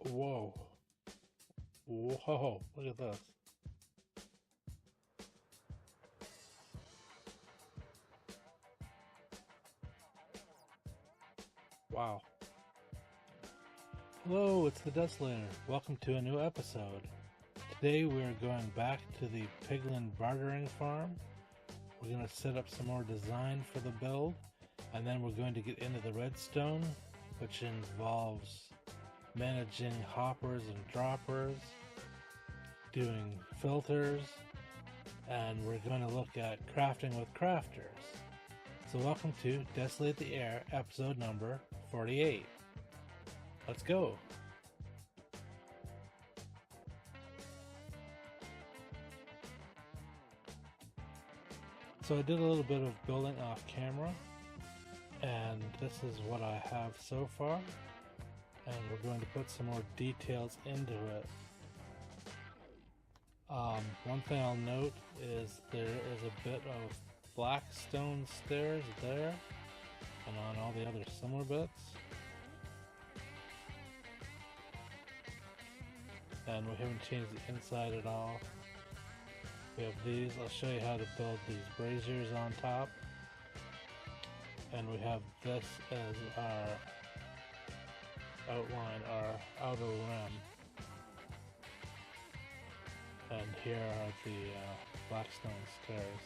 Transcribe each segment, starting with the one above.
Whoa. Whoa, look at this. Wow. Hello, it's the Desolator. Welcome to a new episode. Today we are going back to the Piglin bartering farm. We're going to set up some more design for the build, and then we're going to get into the redstone, which involves managing hoppers and droppers, doing filters, and we're going to look at crafting with crafters. So welcome to Desolate the Air, episode number 48. Let's go! So I did a little bit of building off camera, and this is what I have so far, and we're going to put some more details into it. One thing I'll note is there is a bit of black stone stairs there and on all the other similar bits, and we haven't changed the inside at all. We have these. I'll show you how to build these braziers on top, and we have this as our outline, our outer rim, and here are the blackstone stairs.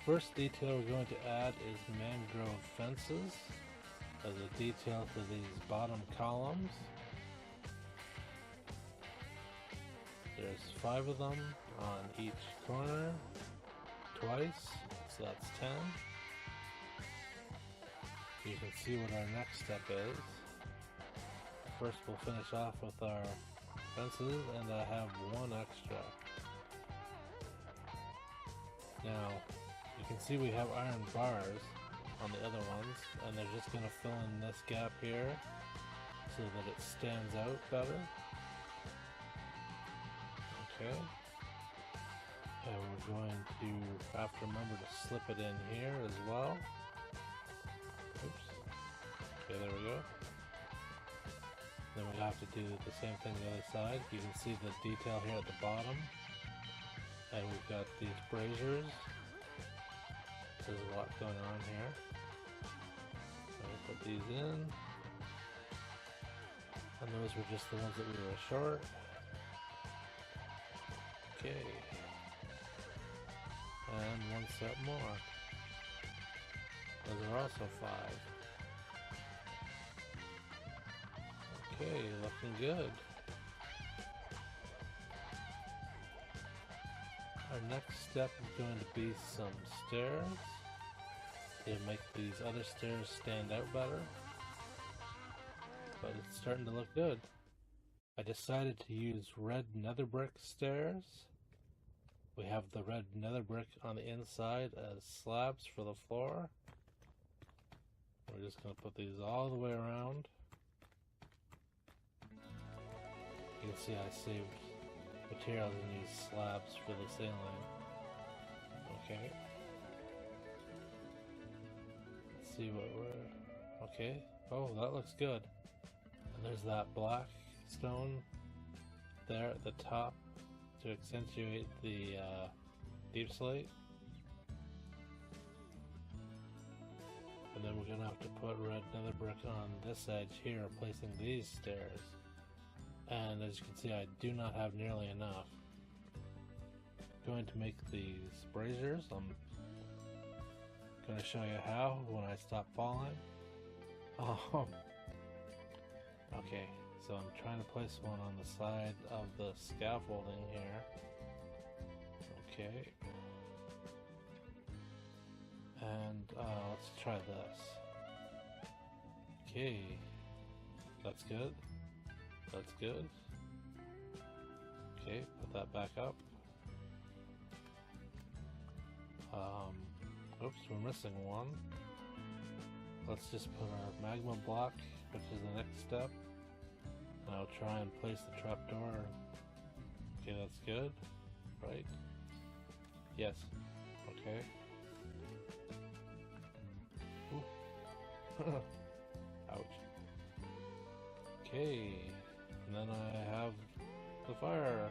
First detail we're going to add is mangrove fences as a detail to these bottom columns. There's 5 of them on each corner, twice, so that's 10. You can see what our next step is. First we'll finish off with our fences, and I have 1 extra. Now, you can see we have iron bars on the other ones, and they're just going to fill in this gap here so that it stands out better. Okay, and we're going to have to remember to slip it in here as well. Oops. Okay, there we go. Then we have to do the same thing the other side. You can see the detail here at the bottom. And we've got these braziers. There's a lot going on here. So we'll put these in. And those were just the ones that we were short. Okay, and 1 set more. Those are also 5. Okay, looking good. Our next step is going to be some stairs to make these other stairs stand out better, but it's starting to look good. I decided to use red nether brick stairs. We have the red nether brick on the inside as slabs for the floor. We're just going to put these all the way around. You can see I saved materials in these slabs for the ceiling. Okay. Let's see what we're... Okay. Oh, that looks good. And there's that black stone there at the top to accentuate the deep slate, and then we're going to have to put red nether brick on this edge here, replacing these stairs. And as you can see, I do not have nearly enough. I'm going to make these braziers. I'm going to show you how when I stop falling. Oh, okay. So I'm trying to place one on the side of the scaffolding here. Okay. And let's try this. Okay. That's good. That's good. Okay, put that back up. Oops, we're missing one. Let's just put our magma block, which is the next step. I'll try and place the trapdoor. Okay, that's good. Right? Yes. Okay. Ooh. Ouch. Okay, and then I have the fire.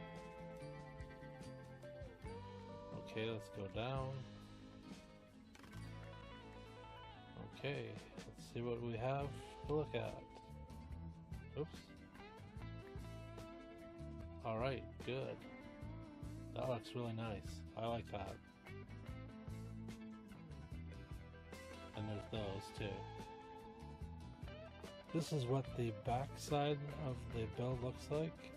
Okay, let's go down. Okay, let's see what we have to look at. Oops. Alright, good. That looks really nice. I like that. And there's those too. This is what the back side of the build looks like.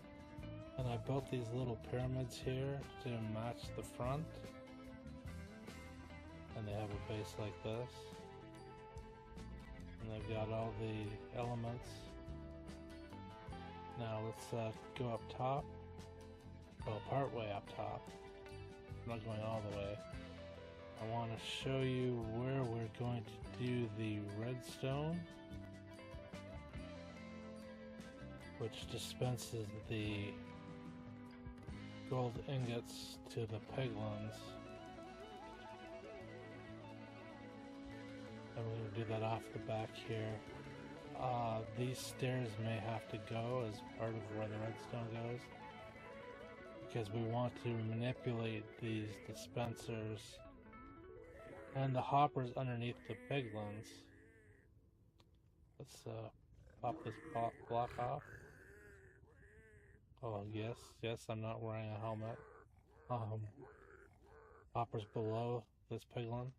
And I built these little pyramids here to match the front. And they have a base like this. And they've got all the elements. Now let's go up top. Well, part way up top. I'm not going all the way. I want to show you where we're going to do the redstone, which dispenses the gold ingots to the piglins. And we're going to do that off the back here. These stairs may have to go as part of where the redstone goes, because we want to manipulate these dispensers and the hoppers underneath the piglins. Let's pop this block off. Oh yes, I'm not wearing a helmet. Hoppers below this piglin.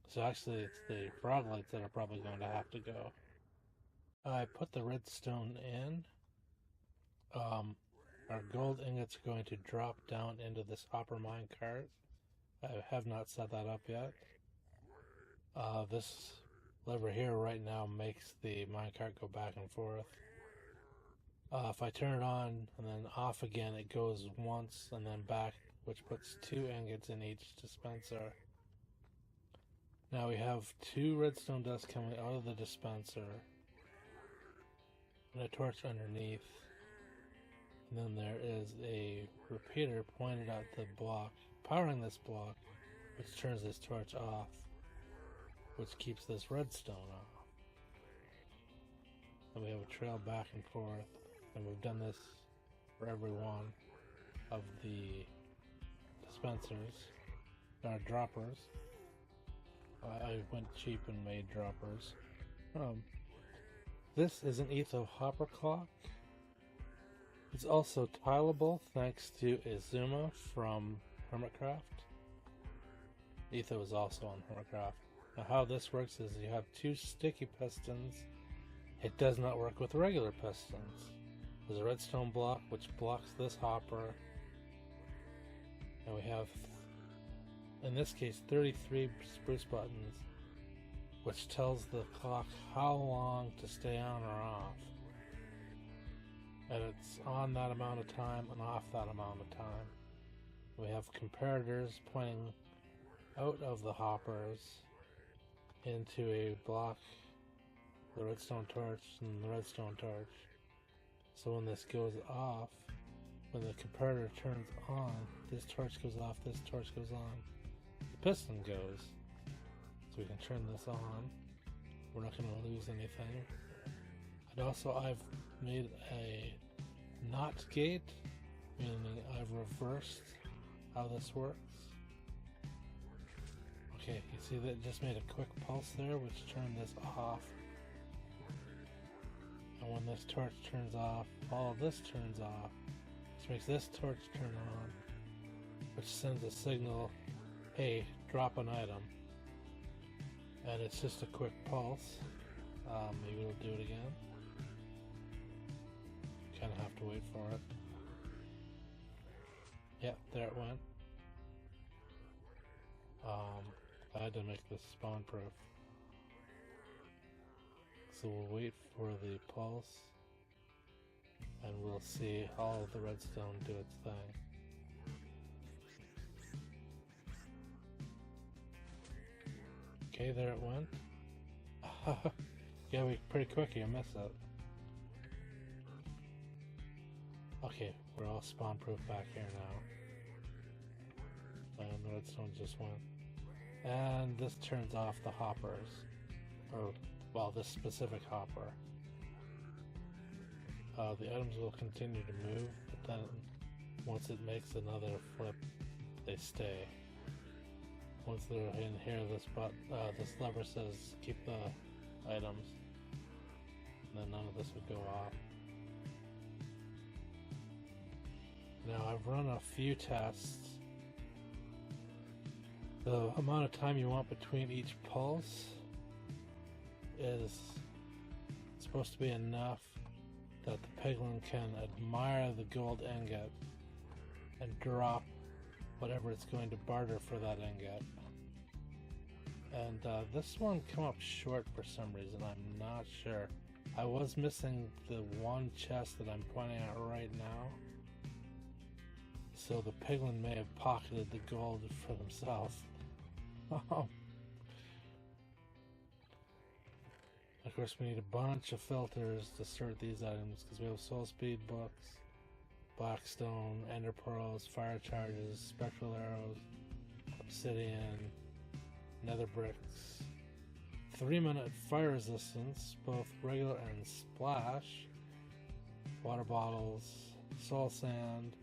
So actually it's the frog lights that are probably going to have to go. I put the redstone in. Our gold ingots are going to drop down into this hopper minecart. I have not set that up yet. This lever here right now makes the minecart go back and forth. If I turn it on and then off again, it goes once and then back, which puts 2 ingots in each dispenser. Now we have 2 redstone dust coming out of the dispenser and a torch underneath. And then there is a repeater pointed at the block, powering this block, which turns this torch off, which keeps this redstone off. And we have a trail back and forth, and we've done this for every one of the dispensers, droppers. I went cheap and made droppers. This is an Etho hopper clock. It's also tileable thanks to Izuma from Hermitcraft. Etho is also on Hermitcraft. Now how this works is you have 2 sticky pistons. It does not work with regular pistons. There's a redstone block which blocks this hopper. And we have, in this case, 33 spruce buttons, which tells the clock how long to stay on or off. And it's on that amount of time and off that amount of time. We have comparators pointing out of the hoppers into a block, the redstone torch and the redstone torch. So when this goes off, when the comparator turns on, this torch goes off, this torch goes on, the piston goes. So we can turn this on. We're not going to lose anything. And also I've made a NOT gate, meaning I've reversed how this works. Okay, you see that it just made a quick pulse there, which turned this off. And when this torch turns off, all of this turns off, which makes this torch turn on, which sends a signal, hey, drop an item. And it's just a quick pulse. Maybe we'll do it again. Kind of have to wait for it. Yep, there it went. I had to make this spawn proof. So we'll wait for the pulse and we'll see all of the redstone do its thing. Okay, there it went. Yeah, pretty quick, you miss it. Okay, we're all spawn proof back here now. And the redstone just went. And this turns off the hoppers. Or well, this specific hopper. The items will continue to move, but then once it makes another flip, they stay. Once they're in here, this lever says keep the items, and then none of this would go off. Now I've run a few tests. The amount of time you want between each pulse is supposed to be enough that the piglin can admire the gold ingot and drop whatever it's going to barter for that ingot. And this one came up short for some reason, I'm not sure. I was missing the one chest that I'm pointing at right now. So the piglin may have pocketed the gold for themselves. Of course, we need a bunch of filters to sort these items because we have soul speed books, blackstone, ender pearls, fire charges, spectral arrows, obsidian, nether bricks, 3-minute fire resistance, both regular and splash, water bottles, soul sand,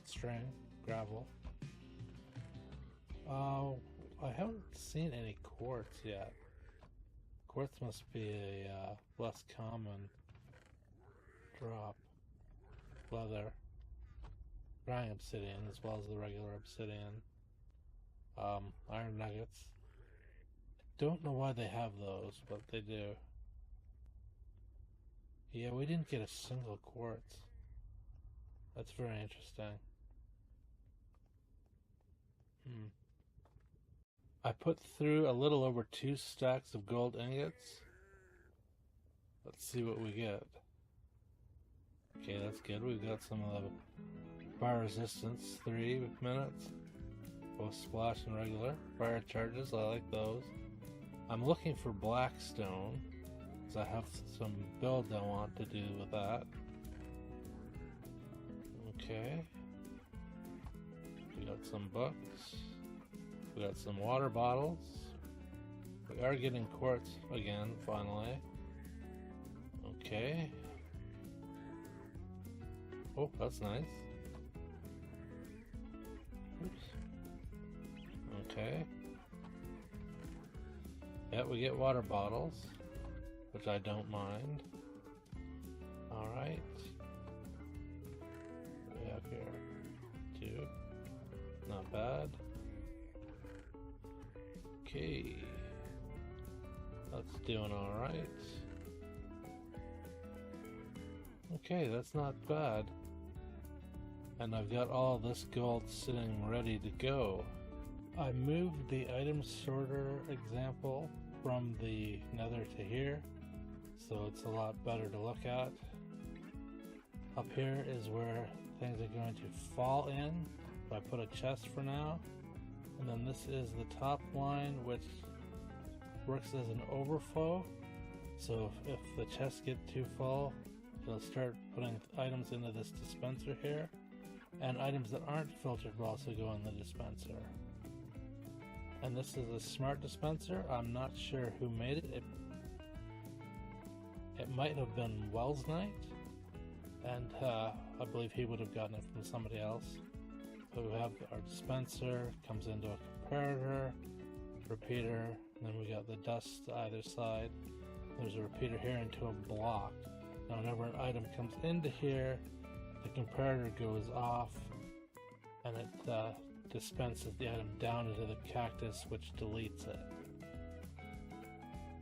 string, gravel. I haven't seen any quartz yet. Quartz must be a less common drop. Leather, drying obsidian, as well as the regular obsidian. Iron nuggets. I don't know why they have those, but they do. Yeah, we didn't get a single quartz. That's very interesting. I put through a little over 2 stacks of gold ingots. Let's see what we get. Okay, that's good. We've got some of the fire resistance, 3 minutes. Both splash and regular. Fire charges, I like those. I'm looking for blackstone, because I have some builds I want to do with that. Okay. We got some books. We got some water bottles. We are getting quartz again, finally. Okay. Oh, that's nice. Oops. Okay. Yeah, we get water bottles, which I don't mind. Alright. What do we have here? 2. Not bad. Okay. That's doing alright. Okay, that's not bad. And I've got all this gold sitting ready to go. I moved the item sorter example from the nether to here, so it's a lot better to look at. Up here is where things are going to fall in. I put a chest for now, and then this is the top line, which works as an overflow. So if the chests get too full, it'll start putting items into this dispenser here, and items that aren't filtered will also go in the dispenser. And this is a smart dispenser. I'm not sure who made it. It might have been Wells Knight, and I believe he would have gotten it from somebody else. But we have our dispenser, comes into a comparator, repeater, and then we got the dust either side. There's a repeater here into a block. Now whenever an item comes into here, the comparator goes off, and it dispenses the item down into the cactus, which deletes it.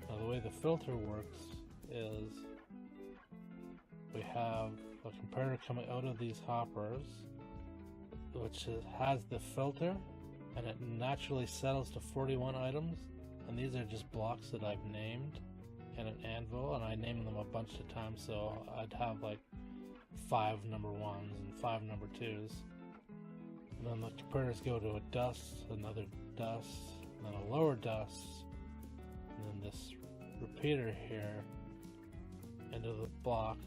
Now the way the filter works is we have a comparator coming out of these hoppers, which has the filter, and it naturally settles to 41 items, and these are just blocks that I've named and an anvil, and I named them a bunch of times, so I'd have like 5 number 1s and 5 number 2s. And then the comparators go to a dust, another dust, and then a lower dust, and then this repeater here into the block,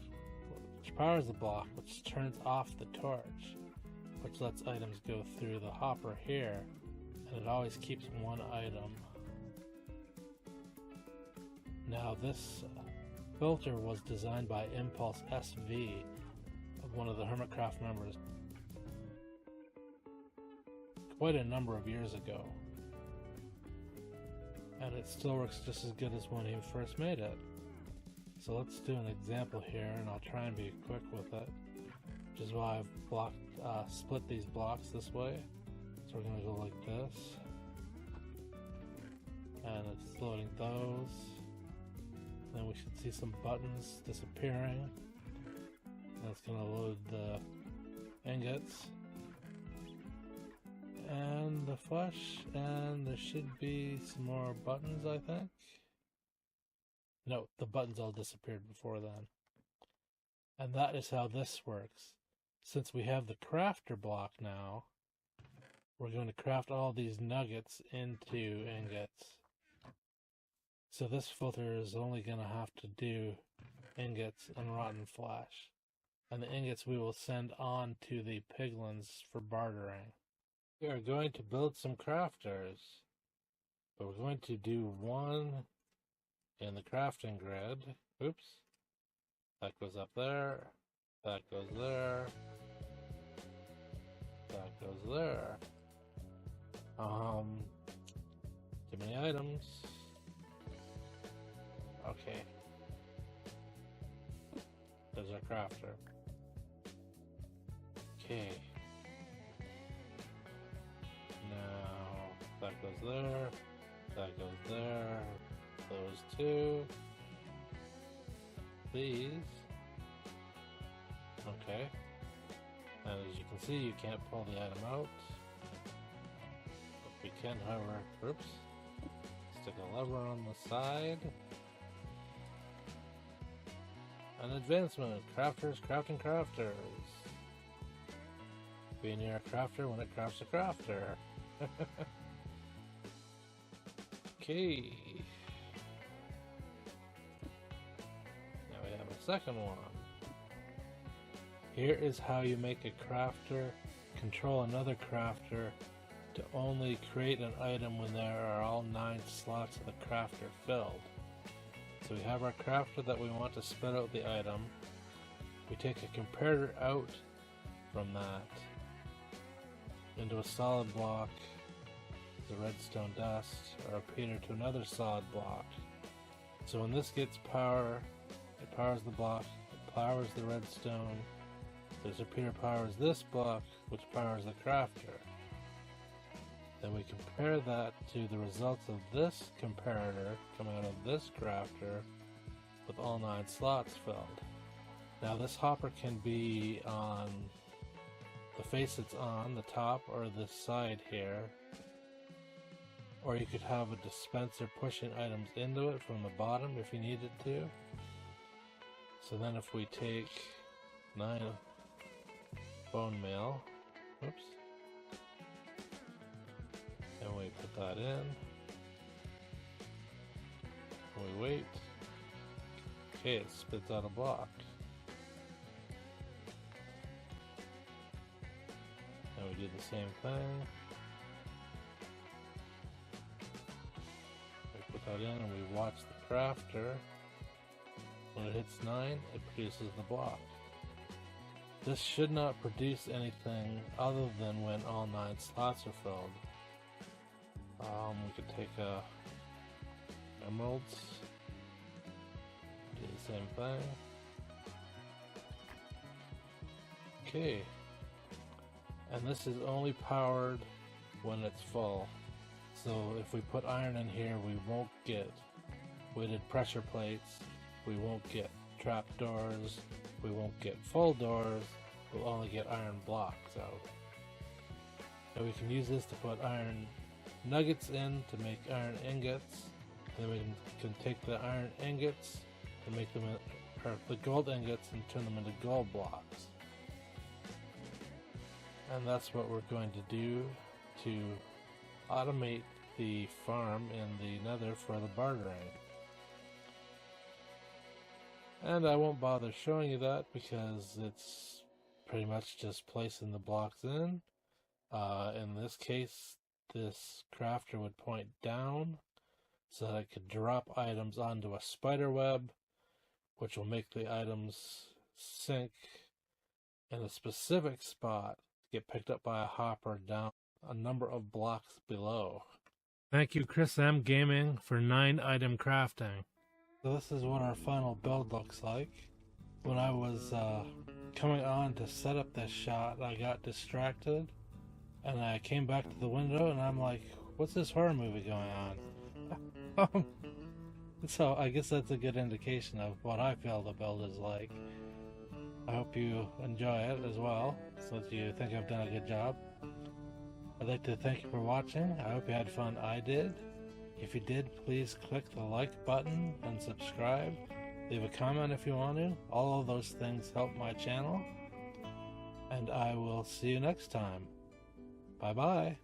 which powers the block, which turns off the torch, which lets items go through the hopper here, It always keeps one item. Now this filter was designed by Impulse SV, one of the Hermitcraft members, quite a number of years ago. And it still works just as good as when he first made it. So let's do an example here, and I'll try and be quick with it, which is why I've split these blocks this way. So we're going to go like this, and it's loading those. Then we should see some buttons disappearing. That's going to load the ingots and the flesh, and there should be some more buttons, I think. No, the buttons all disappeared before then. And that is how this works. Since we have the crafter block now, we're going to craft all these nuggets into ingots. So this filter is only going to have to do ingots and rotten flesh. And the ingots we will send on to the piglins for bartering. We are going to build some crafters, but we're going to do one in the crafting grid. Oops. That goes up there. That goes there. That goes there. Too many items. Okay. There's our crafter. Okay. Now, that goes there. That goes there. Those two. These. Okay. And as you can see, you can't pull the item out. But we can, however, oops, stick a lever on the side. An advancement. Crafters crafting crafters. Be near a crafter when it crafts a crafter. Okay. Now we have a second one. Here is how you make a crafter control another crafter to only create an item when there are all 9 slots of the crafter filled. So we have our crafter that we want to spit out the item. We take a comparator out from that into a solid block, the redstone dust, or a repeater to another solid block. So when this gets power, it powers the block, it powers the redstone. This repeater powers this block, which powers the crafter. Then we compare that to the results of this comparator coming out of this crafter with all 9 slots filled. Now this hopper can be on the face it's on, the top, or the side here. Or you could have a dispenser pushing items into it from the bottom if you needed to. So then if we take 9 bone meal, oops, and we put that in, and we wait, okay, it spits out a block. And we do the same thing. We put that in and we watch the crafter. When it hits 9, it produces the block. This should not produce anything other than when all 9 slots are filled. We could take emeralds, do the same thing. Okay, and this is only powered when it's full. So if we put iron in here, we won't get weighted pressure plates, we won't get trapdoors, we won't get full doors, we'll only get iron blocks out. And we can use this to put iron nuggets in to make iron ingots. Then we can take the iron ingots and make them, or the gold ingots, and turn them into gold blocks. And that's what we're going to do to automate the farm in the nether for the bartering. And I won't bother showing you that because it's pretty much just placing the blocks in. In this case, this crafter would point down so that I could drop items onto a spider web, which will make the items sink in a specific spot to get picked up by a hopper down a number of blocks below. Thank you, Chris M. Gaming, for 9-item crafting. So this is what our final build looks like. When I was coming on to set up this shot, I got distracted, and I came back to the window, and I'm like, what's this horror movie going on? So I guess that's a good indication of what I feel the build is like. I hope you enjoy it as well, so that you think I've done a good job. I'd like to thank you for watching. I hope you had fun. I did. If you did, please click the like button and subscribe. Leave a comment if you want to. All of those things help my channel. And I will see you next time. Bye-bye.